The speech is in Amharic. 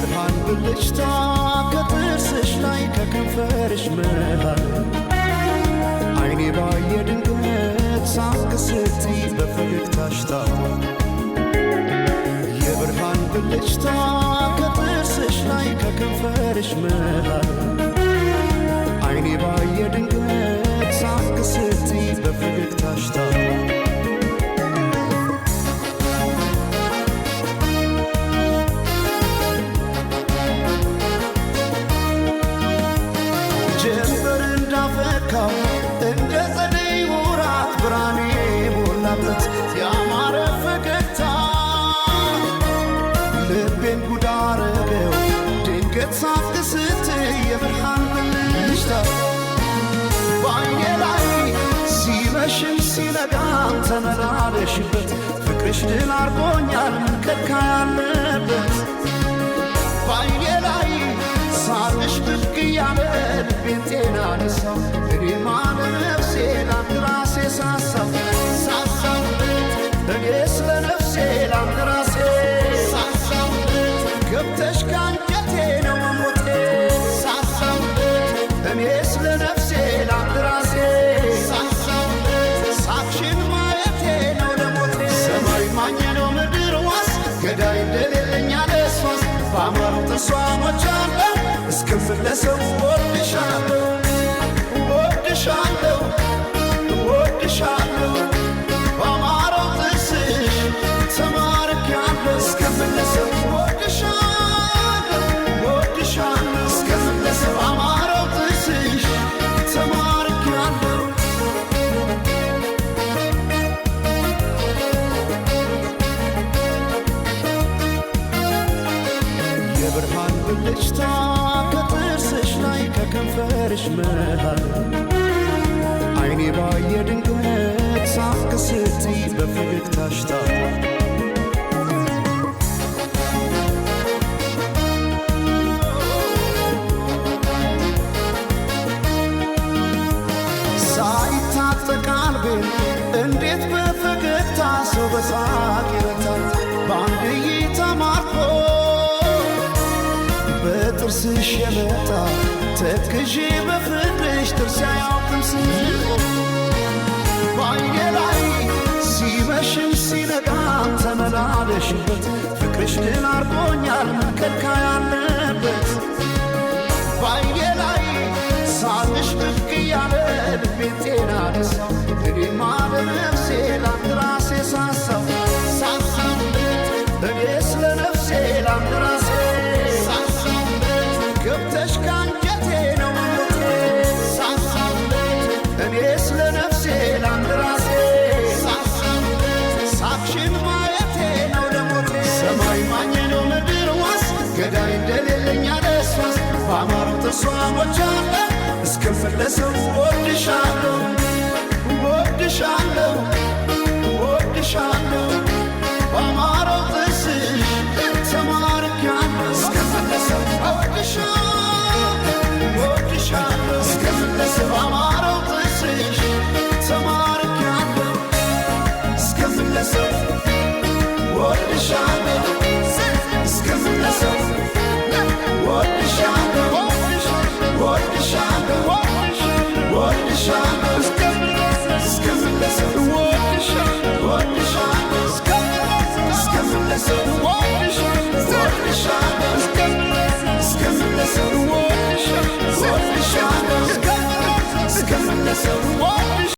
የብርሃን ብልጭታ ከጥርስሽ ላይ ከከንፈርሽ መሃል አይኔ ባየ ድንገት ሳቅ ስትይ በፈገግታሽ ታሟል። የብርሃን ብልጭታ ከጥርስሽ ላይ ከከንፈርሽ መሃል አይኔ ባየ ድንገት ሳቅ ስትይ በፈገግታሽ ታሟል። ጀንበር እንዳፈካው እንደ ጸደይ ወራት ብርሃኔ ሞላበት ያማረ ፈገግታ ልቤን ጉድ አረገው ድንገት ሳቅ ስትይ የብርሃን ብልጭታ በዓይኔ ላይ ሲመሽም ሲነጋም ተመላለሽበት ፍቅርሽ ድል አርጎኛል ምን ከልካይ አለበት በዓይኔ ላይ ሳቅሽ ብቅ እያለ ልቤን ጤና ነሳው እኔማ ለነፍሴ ላንድ ራሴ ሳሳው እኔ ስለ ነፍሴ ላንድ ራሴ ሳሳው ገብተሽ ካንጀቴ ነው መሞቴ ሳሳው እኔ ስለ ነፍሴ ላንድ ራሴ ሳሳው ሳቅሽን ማየቴ ነው ለሞቴ ሰማይ ማኘ ነው ምድር ዋስ ገዳይ እንደሌለኝ አለሷስ በአማሩ ጥርሷ ሞቻለሁ እስክመለሰው ወድሻለሁ ወድሻለሁ ወድሻለሁ በአማረው ጥርስሽ ተማርኬያለሁ እስክመለሰው ወድሻለሁ ወድሻለሁ እስክመለሰው በአማረው ጥርስሽ ተማርኬያለሁ። የብርሃን ብልጭታ ከጥርስሽ ላይ ከከንፈርሽ መሃል አይኔ ባየ ድንገት ሳቅ ስትይ በፈገግታሽ ታሟል። ሳይታጠቅ ቀልቤን እንዴት በፈገግታ ሰው በሳቅ ይረታል በአንድ እይታ ማርኮ በጥርስሽ የመጣ ተክዤ በፍቅርሽ ጥርስ አያውቅም ስንቆ በዓይኔ ላይ ሲመሽም ሲነጋም ተመላለሽበት ፍቅርሽ ድል አርጎኛል ምን ከልካይ አለበት በዓይኔ ላይ ሳቅሽ ብቅ እያለ ልቤን ጤና ነሳው እኔማ ለነፍሴ ላንድ ራሴ ሳሳው እኔ ስለ ነፍሴ ላንድ ራሴ ገብተሽ ካንጀቴ ነው መሞቴ እኔ ስለ ነፍሴ ላንድ ራሴ ሳቅሽን ማየቴ ነው ለሞቴ ሰማይ ማኘ ነው ምድር ዋስ ገዳይ እንደሌለኝ አለሷስ በአማረው ጥርሷ ሞቻለሁ እስክመለሰው ወድሻለሁ ወድሻለሁ ወድሻለሁ በአማረው ጥርስሽ ተማርኬያለሁ እስክመለሰው ወድሻለሁ እስክመለሰው በአማረው ጥርስሽ ተማርኬያለሁ እስክመለሰው ወድሻለሁ እስክመለሰው ወድሻለሁ ወድሻለሁ ወድሻለሁ